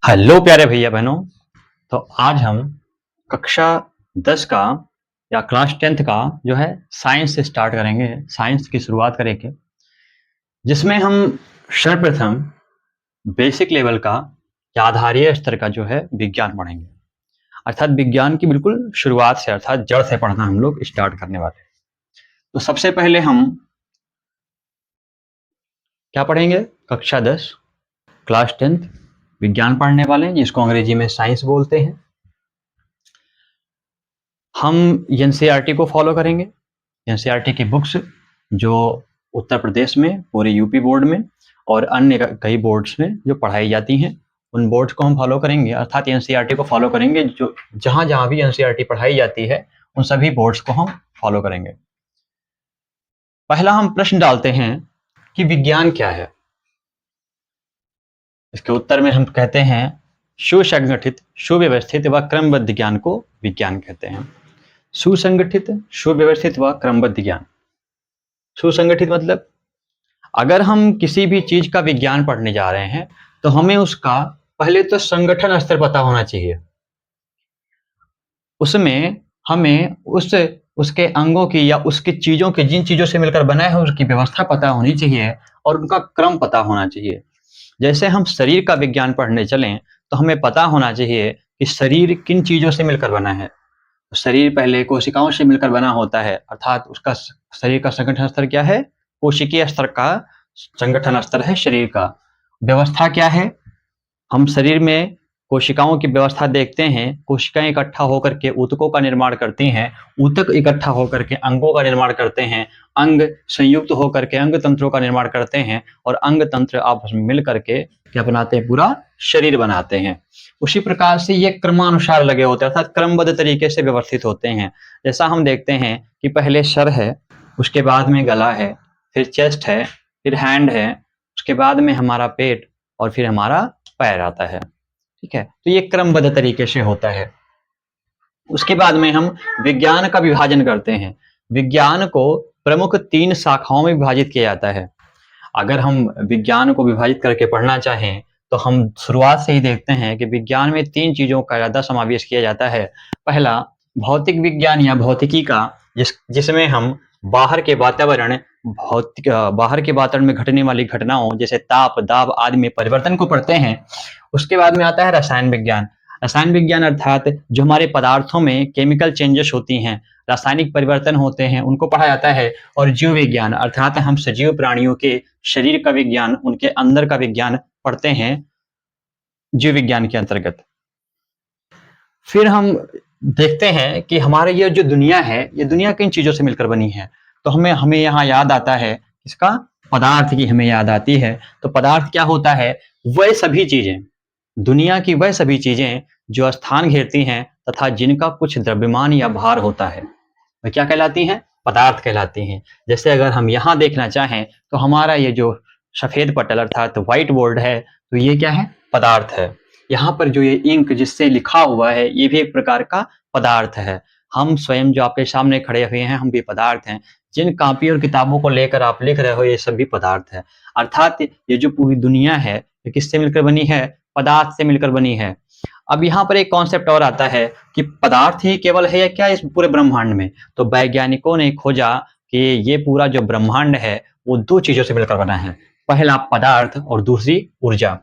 Hello प्यारे भैया बहनों। तो आज हम कक्षा 10 का या क्लास 10th का जो है साइंस से स्टार्ट करेंगे, साइंस की शुरुआत करेंगे, जिसमें हम सर्वप्रथम बेसिक लेवल का या आधारीय स्तर का जो है विज्ञान पढ़ेंगे। अर्थात विज्ञान की बिल्कुल शुरुआत से अर्थात जड़ से पढ़ना हम लोग स्टार्ट करने वाले हैं। तो सबसे पहले हम क्या पढ़ेंगे? कक्षा 10 क्लास 10th विज्ञान पढ़ने वाले हैं, जिसको अंग्रेजी में साइंस बोलते हैं। हम एनसीईआरटी को फॉलो करेंगे। एनसीईआरटी की बुक्स जो उत्तर प्रदेश में, पूरे यूपी बोर्ड में और अन्य कई बोर्ड्स में जो पढ़ाई जाती हैं, उन बोर्ड्स को हम फॉलो करेंगे। अर्थात एनसीईआरटी को फॉलो करेंगे। जो जहाँ जहाँ भी एनसीईआरटी पढ़ाई जाती है, उन सभी बोर्ड्स को हम फॉलो करेंगे। पहला हम प्रश्न डालते हैं कि विज्ञान क्या है। इसके उत्तर में हम कहते हैं सुसंगठित, सुव्यवस्थित व क्रमबद्ध ज्ञान को विज्ञान कहते हैं। सुसंगठित, सुव्यवस्थित व क्रमबद्ध ज्ञान। सुसंगठित मतलब अगर हम किसी भी चीज का विज्ञान पढ़ने जा रहे हैं तो हमें उसका पहले तो संगठन स्तर पता होना चाहिए। उसमें हमें उसके अंगों की या उसकी चीजों के, जिन चीजों से मिलकर बना है, उसकी व्यवस्था पता होनी चाहिए और उनका क्रम पता होना चाहिए। जैसे हम शरीर का विज्ञान पढ़ने चलें तो हमें पता होना चाहिए कि शरीर किन चीजों से मिलकर बना है। शरीर पहले कोशिकाओं से मिलकर बना होता है, अर्थात उसका शरीर का संगठन स्तर क्या है? कोशिकीय स्तर का संगठन स्तर है शरीर का। व्यवस्था क्या है? हम शरीर में कोशिकाओं की व्यवस्था देखते हैं। कोशिकाएं इकट्ठा होकर के ऊतकों का निर्माण करती हैं, ऊतक इकट्ठा होकर के अंगों का निर्माण करते हैं, अंग संयुक्त होकर के अंग तंत्रों का निर्माण करते हैं और अंग तंत्र आपस में मिल करके क्या बनाते हैं? पूरा शरीर बनाते हैं। उसी प्रकार से ये क्रमानुसार लगे होते हैं, अर्थात क्रमबद्ध तरीके से व्यवस्थित होते हैं। जैसा हम देखते हैं कि पहले सर है, उसके बाद में गला है, फिर चेस्ट है, फिर हैंड है, उसके बाद में हमारा पेट और फिर हमारा पैर आता है। ठीक है, तो ये क्रमबद्ध तरीके से होता है। उसके बाद में हम विज्ञान का विभाजन करते हैं। विज्ञान को प्रमुख 3 शाखाओं में विभाजित किया जाता है। अगर हम विज्ञान को विभाजित करके पढ़ना चाहें तो हम शुरुआत से ही देखते हैं कि विज्ञान में 3 चीजों का ज्यादा समावेश किया जाता है। पहला भौतिक विज्ञान या भौतिकी का, जिसमें हम बाहर के वातावरण में घटने वाली घटनाओं जैसे ताप, दाब आदि में परिवर्तन को पढ़ते हैं। उसके बाद में आता है रसायन विज्ञान। रसायन विज्ञान अर्थात जो हमारे पदार्थों में केमिकल चेंजेस होती हैं, रासायनिक परिवर्तन होते हैं, उनको पढ़ा जाता है। और जीव विज्ञान अर्थात हम सजीव प्राणियों के शरीर का विज्ञान, उनके अंदर का विज्ञान पढ़ते हैं जीव विज्ञान के अंतर्गत। फिर हम देखते हैं कि हमारे ये जो दुनिया है, ये दुनिया किन चीजों से मिलकर बनी है। तो हमें यहाँ याद आता है इसका पदार्थ की हमें याद आती है। तो पदार्थ क्या होता है? वह सभी चीजें, दुनिया की वह सभी चीजें जो स्थान घेरती हैं तथा जिनका कुछ द्रव्यमान या भार होता है, वह क्या कहलाती हैं? पदार्थ कहलाती हैं। जैसे अगर हम यहाँ देखना चाहें तो हमारा ये जो सफेद पटल अर्थात व्हाइट बोर्ड है, तो ये क्या है? पदार्थ है। यहाँ पर जो ये इंक जिससे लिखा हुआ है, ये भी एक प्रकार का पदार्थ है। हम स्वयं जो आपके सामने खड़े हुए हैं, हम भी पदार्थ हैं। जिन कॉपी और किताबों को लेकर आप लिख रहे हो, ये सब भी पदार्थ है। अर्थात ये जो पूरी दुनिया है, ये किससे मिलकर बनी है? पदार्थ से मिलकर बनी है। अब यहाँ पर एक कॉन्सेप्ट और आता है कि पदार्थ ही केवल है या क्या इस पूरे ब्रह्मांड में? तो वैज्ञानिकों ने खोजा कि ये पूरा जो ब्रह्मांड है वो 2 चीजों से मिलकर बना है। पहला पदार्थ और दूसरी ऊर्जा।